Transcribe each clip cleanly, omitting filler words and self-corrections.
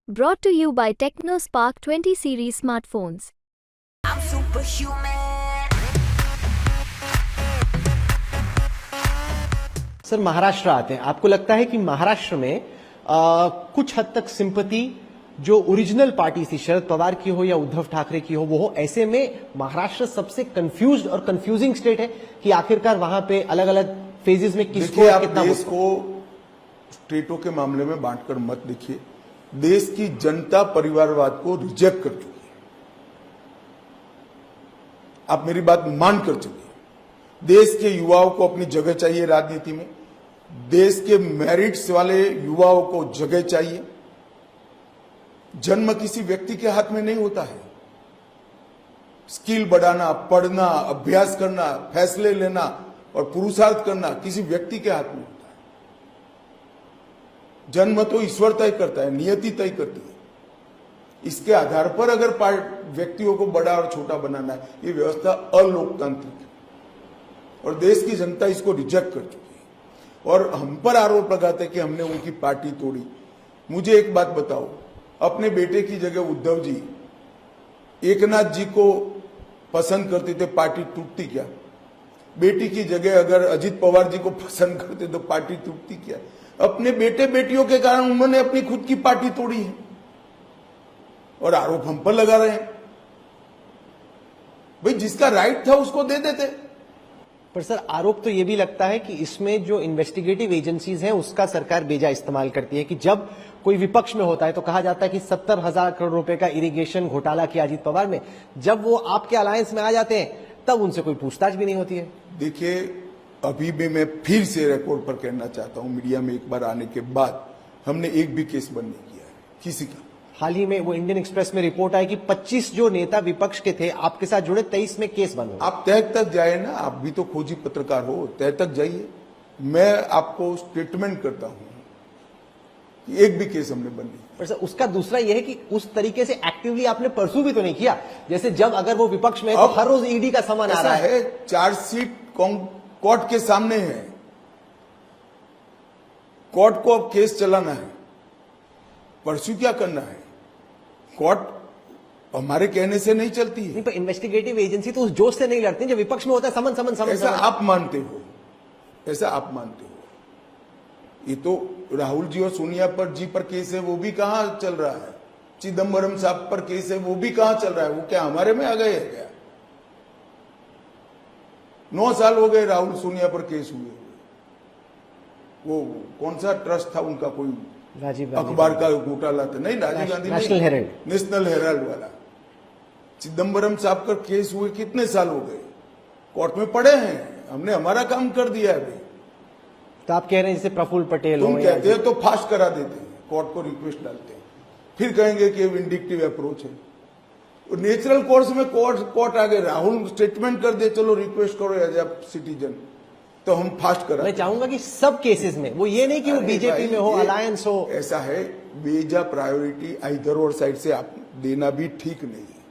Brought to you by TechnoSpark 20 series smartphones. I'm superhuman. Sir, Maharashtra आते हैं, आपको लगता है कि महाराष्ट्र में कुछ हद तक सिंपैथी जो ओरिजिनल पार्टी थी, शरद पवार की हो या उद्धव ठाकरे की हो, वो हो? ऐसे में महाराष्ट्र सबसे कंफ्यूज्ड और कंफ्यूजिंग स्टेट है कि आखिरकार वहां पे अलग अलग फेजेस में किसको कितना। देश को स्टेटों के मामले में बांटकर मत देखिए। देश की जनता परिवारवाद को रिजेक्ट कर चुकी है, आप मेरी बात मान कर चलिए। देश के युवाओं को अपनी जगह चाहिए राजनीति में, देश के मेरिट्स वाले युवाओं को जगह चाहिए। जन्म किसी व्यक्ति के हाथ में नहीं होता है। स्किल बढ़ाना, पढ़ना, अभ्यास करना, फैसले लेना और पुरुषार्थ करना किसी व्यक्ति के हाथ में होता है। जन्म तो ईश्वर तय करता है, नियति तय करती है। इसके आधार पर अगर व्यक्तियों को बड़ा और छोटा बनाना है, ये व्यवस्था अलोकतांत्रिक है और देश की जनता इसको रिजेक्ट कर चुकी है। और हम पर आरोप लगाते कि हमने उनकी पार्टी तोड़ी। मुझे एक बात बताओ, अपने बेटे की जगह उद्धव जी एकनाथ जी को पसंद करते थे, पार्टी टूटती क्या? बेटी की जगह अगर अजित पवार जी को पसंद करते तो पार्टी टूटती क्या? अपने बेटे बेटियों के कारण उन्होंने अपनी खुद की पार्टी तोड़ी है और आरोप हम पर लगा रहे हैं। भाई, जिसका राइट था उसको दे देते। पर सर, आरोप तो ये भी लगता है कि इसमें जो इन्वेस्टिगेटिव एजेंसीज हैं उसका सरकार बेजा इस्तेमाल करती है कि जब कोई विपक्ष में होता है तो कहा जाता है कि 70,000 करोड़ रुपए का इरिगेशन घोटाला किया अजित पवार ने, जब वो आपके अलायंस में आ जाते हैं तब उनसे कोई पूछताछ भी नहीं होती है। देखिए, अभी भी मैं फिर से रिकॉर्ड पर कहना चाहता हूं, मीडिया में एक बार आने के बाद हमने एक भी केस बंद नहीं किया है किसी का। हाल ही में वो इंडियन एक्सप्रेस में रिपोर्ट आई कि 25 जो नेता विपक्ष के थे आपके साथ जुड़े, 23 में केस बंद हो। आप तह तक जाए ना, आप भी तो खोजी पत्रकार हो, तह तक जाइए। मैं आपको स्टेटमेंट करता हूं कि एक भी केस हमने बंद नहीं। पर सर, उसका दूसरा यह है कि उस तरीके से एक्टिवली आपने परसू भी तो नहीं किया, जैसे जब अगर वो विपक्ष में तो हर रोज ईडी का सामान आ रहा है। चार्जशीट कोर्ट के सामने है, कोर्ट को अब केस चलाना है, परसू क्या करना है? कोर्ट हमारे कहने से नहीं चलती है। नहीं, पर इन्वेस्टिगेटिव एजेंसी तो उस जोश से नहीं लड़ती जो विपक्ष में होता है, समन समन समन। ऐसा आप मानते हो, ऐसा आप मानते हो। ये तो राहुल जी और सोनिया जी पर केस है, वो भी कहां चल रहा है। चिदम्बरम साहब पर केस है, वो भी कहां चल रहा है। वो क्या हमारे में आ गए है क्या? 9 साल हो गए राहुल सोनिया पर केस हुए। वो कौन सा ट्रस्ट था उनका, कोई राजीव अखबार का घोटाला था? नहीं, Rajiv Gandhi, National Herald, National Herald वाला। चिदम्बरम साहब का केस हुए कितने साल हो गए, कोर्ट में पड़े हैं। हमने हमारा काम कर दिया है भाई। तो आप कह रहे हैं जैसे प्रफुल्ल पटेल तुम कहते हैं तो फास्ट करा देते हैं, कोर्ट को रिक्वेस्ट डालते हैं, फिर कहेंगे कि विंडिक्टिव अप्रोच है। नेचुरल कोर्स में कोर्ट आ गए, राहुल स्टेटमेंट कर दे, चलो रिक्वेस्ट करो एज ए सिटीजन, तो हम फास्ट करा। मैं चाहूंगा कि सब केसेस में वो ये नहीं कि वो बीजेपी में हो, अलायंस हो। ऐसा है, बेजा प्रायोरिटी इधर और साइड से आप देना भी ठीक नहीं है।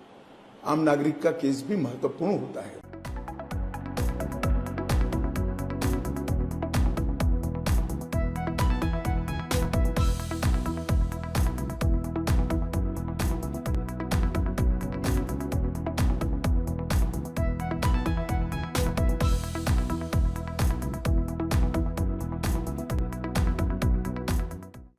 आम नागरिक का केस भी महत्वपूर्ण होता है।